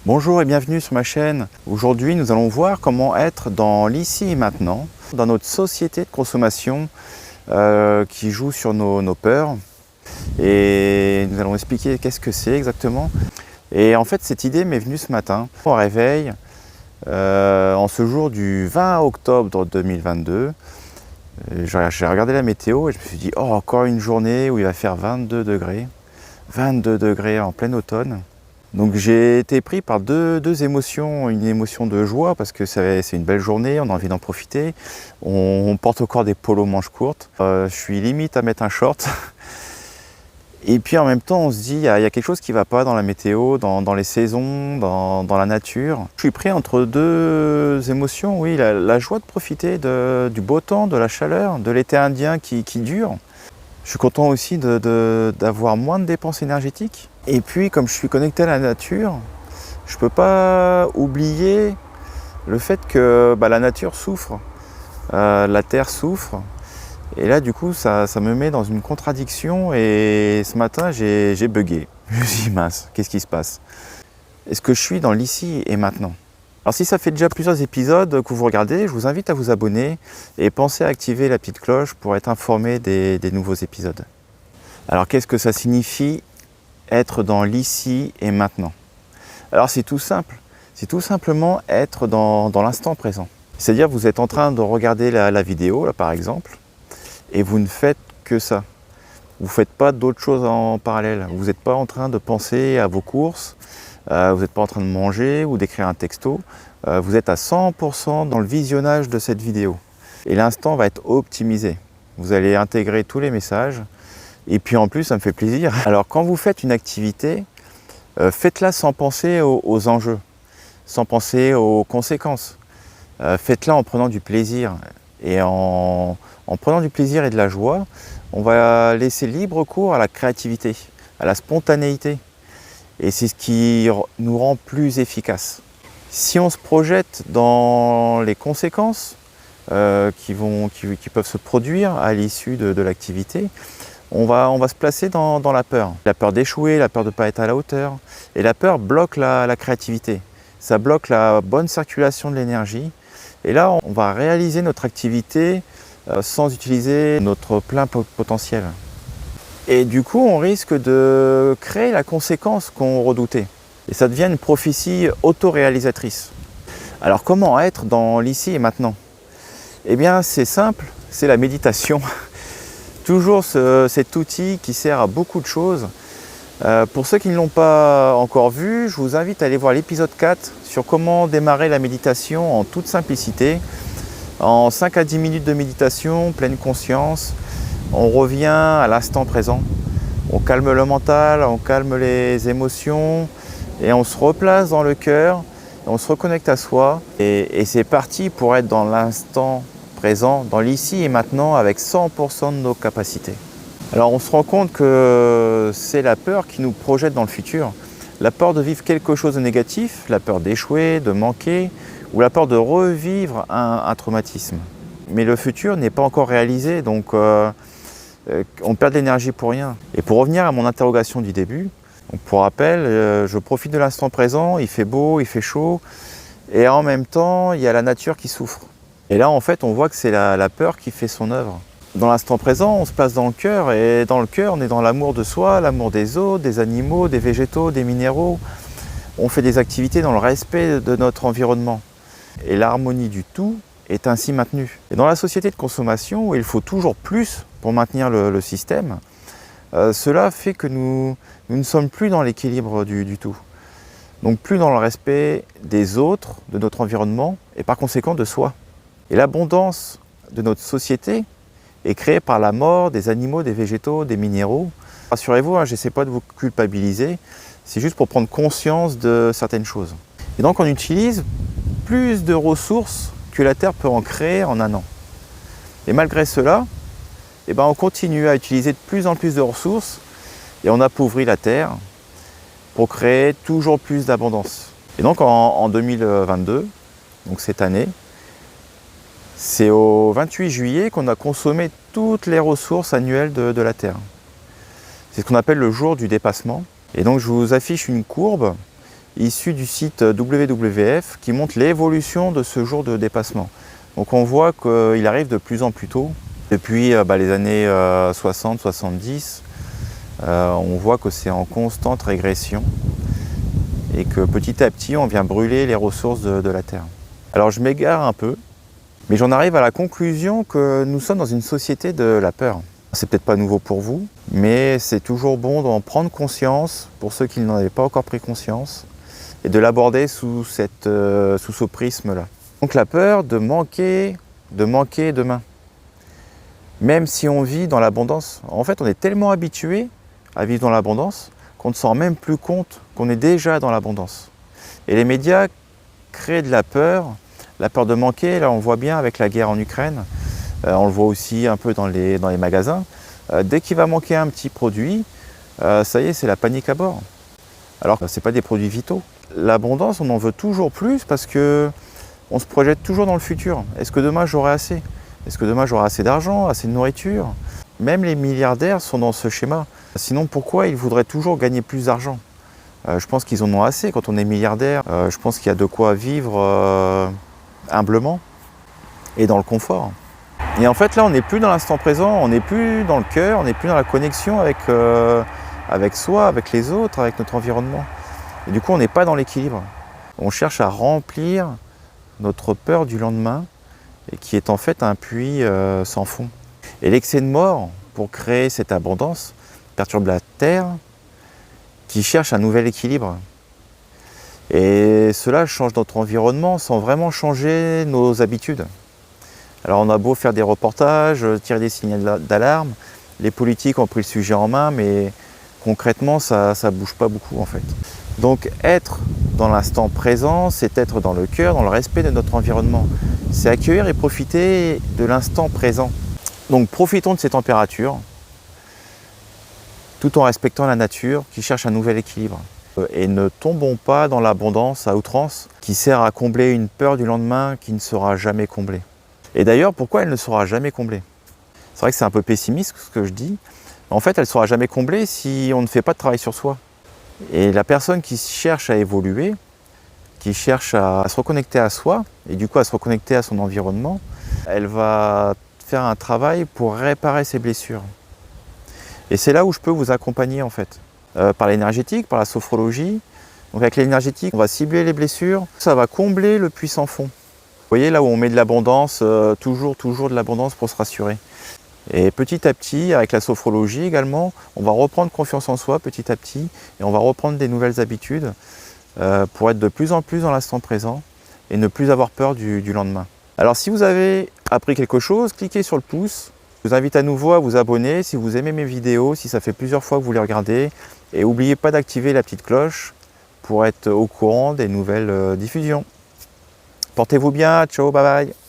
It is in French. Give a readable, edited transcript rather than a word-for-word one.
Bonjour et bienvenue sur ma chaîne. Aujourd'hui, nous allons voir comment être dans l'ici et maintenant, dans notre société de consommation qui joue sur nos peurs. Et nous allons expliquer qu'est-ce que c'est exactement. Et en fait, cette idée m'est venue ce matin au réveil, en ce jour du 20 octobre 2022. J'ai regardé la météo et je me suis dit, oh, encore une journée où il va faire 22 degrés. 22 degrés en plein automne. Donc j'ai été pris par deux émotions, une émotion de joie parce que c'est une belle journée, on a envie d'en profiter. On porte encore des polos manches courtes. Je suis limite à mettre un short. Et puis en même temps on se dit, il y a quelque chose qui ne va pas dans la météo, dans les saisons, dans la nature. Je suis pris entre deux émotions, oui, la joie de profiter du beau temps, de la chaleur, de l'été indien qui dure. Je suis content aussi d'avoir moins de dépenses énergétiques. Et puis, comme je suis connecté à la nature, je ne peux pas oublier le fait que la nature souffre, la terre souffre. Et là, du coup, ça me met dans une contradiction. Et ce matin, j'ai bugué. Je me suis dit, mince, qu'est-ce qui se passe? Est-ce que je suis dans l'ici et maintenant? Alors si ça fait déjà plusieurs épisodes que vous regardez, je vous invite à vous abonner et pensez à activer la petite cloche pour être informé des nouveaux épisodes. Alors qu'est-ce que ça signifie être dans l'ici et maintenant? Alors c'est tout simple, c'est tout simplement être dans l'instant présent. C'est-à-dire vous êtes en train de regarder la vidéo là par exemple et vous ne faites que ça. Vous ne faites pas d'autres choses en parallèle. Vous n'êtes pas en train de penser à vos courses. Vous n'êtes pas en train de manger ou d'écrire un texto, vous êtes à 100% dans le visionnage de cette vidéo. Et l'instant va être optimisé. Vous allez intégrer tous les messages. Et puis en plus, ça me fait plaisir. Alors quand vous faites une activité, faites-la sans penser aux enjeux, sans penser aux conséquences. Faites-la en prenant du plaisir. Et en prenant du plaisir et de la joie, on va laisser libre cours à la créativité, à la spontanéité. Et c'est ce qui nous rend plus efficaces. Si on se projette dans les conséquences qui peuvent se produire à l'issue de l'activité, on va se placer dans la peur. La peur d'échouer, la peur de ne pas être à la hauteur. Et la peur bloque la créativité. Ça bloque la bonne circulation de l'énergie. Et là, on va réaliser notre activité sans utiliser notre plein potentiel. Et du coup, on risque de créer la conséquence qu'on redoutait. Et ça devient une prophétie autoréalisatrice. Alors comment être dans l'ici et maintenant? Eh bien c'est simple, c'est la méditation. Toujours cet outil qui sert à beaucoup de choses. Pour ceux qui ne l'ont pas encore vu, je vous invite à aller voir l'épisode 4 sur comment démarrer la méditation en toute simplicité. En 5 à 10 minutes de méditation, pleine conscience. On revient à l'instant présent, on calme le mental, on calme les émotions et on se replace dans le cœur, on se reconnecte à soi et c'est parti pour être dans l'instant présent, dans l'ici et maintenant avec 100% de nos capacités. Alors on se rend compte que c'est la peur qui nous projette dans le futur, la peur de vivre quelque chose de négatif, la peur d'échouer, de manquer ou la peur de revivre un traumatisme. Mais le futur n'est pas encore réalisé, donc on perd de l'énergie pour rien. Et pour revenir à mon interrogation du début, donc pour rappel, je profite de l'instant présent, il fait beau, il fait chaud, et en même temps, il y a la nature qui souffre. Et là, en fait, on voit que c'est la peur qui fait son œuvre. Dans l'instant présent, on se place dans le cœur, et dans le cœur, on est dans l'amour de soi, l'amour des autres, des animaux, des végétaux, des minéraux. On fait des activités dans le respect de notre environnement. Et l'harmonie du tout est ainsi maintenue. Et dans la société de consommation, où il faut toujours plus pour maintenir le système, cela fait que nous ne sommes plus dans l'équilibre du tout. Donc plus dans le respect des autres, de notre environnement et par conséquent de soi. Et l'abondance de notre société est créée par la mort des animaux, des végétaux, des minéraux. Rassurez-vous, je n'essaie pas de vous culpabiliser, c'est juste pour prendre conscience de certaines choses. Et donc on utilise plus de ressources que la Terre peut en créer en un an. Et malgré cela, on continue à utiliser de plus en plus de ressources et on appauvrit la Terre pour créer toujours plus d'abondance. Et donc en 2022, donc cette année, c'est au 28 juillet qu'on a consommé toutes les ressources annuelles de la Terre. C'est ce qu'on appelle le jour du dépassement. Et donc je vous affiche une courbe issu du site WWF qui montre l'évolution de ce jour de dépassement. Donc on voit qu'il arrive de plus en plus tôt. Depuis les années 60-70, on voit que c'est en constante régression et que petit à petit on vient brûler les ressources de la Terre. Alors je m'égare un peu, mais j'en arrive à la conclusion que nous sommes dans une société de la peur. C'est peut-être pas nouveau pour vous, mais c'est toujours bon d'en prendre conscience pour ceux qui n'en avaient pas encore pris conscience et de l'aborder sous ce prisme-là. Donc la peur de manquer demain. Même si on vit dans l'abondance. En fait, on est tellement habitué à vivre dans l'abondance qu'on ne s'en rend même plus compte qu'on est déjà dans l'abondance. Et les médias créent de la peur de manquer. Là, on le voit bien avec la guerre en Ukraine. On le voit aussi un peu dans les magasins. Dès qu'il va manquer un petit produit, ça y est, c'est la panique à bord. Alors que ce n'est pas des produits vitaux. L'abondance, on en veut toujours plus parce que on se projette toujours dans le futur. Est-ce que demain j'aurai assez? Est-ce que demain j'aurai assez d'argent, assez de nourriture? Même les milliardaires sont dans ce schéma. Sinon, pourquoi ils voudraient toujours gagner plus d'argent? Je pense qu'ils en ont assez quand on est milliardaire. Je pense qu'il y a de quoi vivre humblement et dans le confort. Et en fait, là, on n'est plus dans l'instant présent, on n'est plus dans le cœur, on n'est plus dans la connexion avec soi, avec les autres, avec notre environnement. Et du coup, on n'est pas dans l'équilibre. On cherche à remplir notre peur du lendemain, et qui est en fait un puits sans fond. Et l'excès de mort, pour créer cette abondance, perturbe la Terre, qui cherche un nouvel équilibre. Et cela change notre environnement sans vraiment changer nos habitudes. Alors on a beau faire des reportages, tirer des signaux d'alarme, les politiques ont pris le sujet en main, mais concrètement ça ne bouge pas beaucoup en fait. Donc être dans l'instant présent, c'est être dans le cœur, dans le respect de notre environnement. C'est accueillir et profiter de l'instant présent. Donc profitons de ces températures, tout en respectant la nature qui cherche un nouvel équilibre. Et ne tombons pas dans l'abondance à outrance qui sert à combler une peur du lendemain qui ne sera jamais comblée. Et d'ailleurs, pourquoi elle ne sera jamais comblée? C'est vrai que c'est un peu pessimiste ce que je dis. En fait, elle ne sera jamais comblée si on ne fait pas de travail sur soi. Et la personne qui cherche à évoluer, qui cherche à se reconnecter à soi, et du coup à se reconnecter à son environnement, elle va faire un travail pour réparer ses blessures. Et c'est là où je peux vous accompagner en fait, par l'énergétique, par la sophrologie. Donc avec l'énergétique, on va cibler les blessures, ça va combler le puits sans fond. Vous voyez là où on met de l'abondance, toujours de l'abondance pour se rassurer. Et petit à petit, avec la sophrologie également, on va reprendre confiance en soi petit à petit et on va reprendre des nouvelles habitudes pour être de plus en plus dans l'instant présent et ne plus avoir peur du lendemain. Alors si vous avez appris quelque chose, cliquez sur le pouce. Je vous invite à nouveau à vous abonner si vous aimez mes vidéos, si ça fait plusieurs fois que vous les regardez. Et n'oubliez pas d'activer la petite cloche pour être au courant des nouvelles diffusions. Portez-vous bien, ciao, bye bye.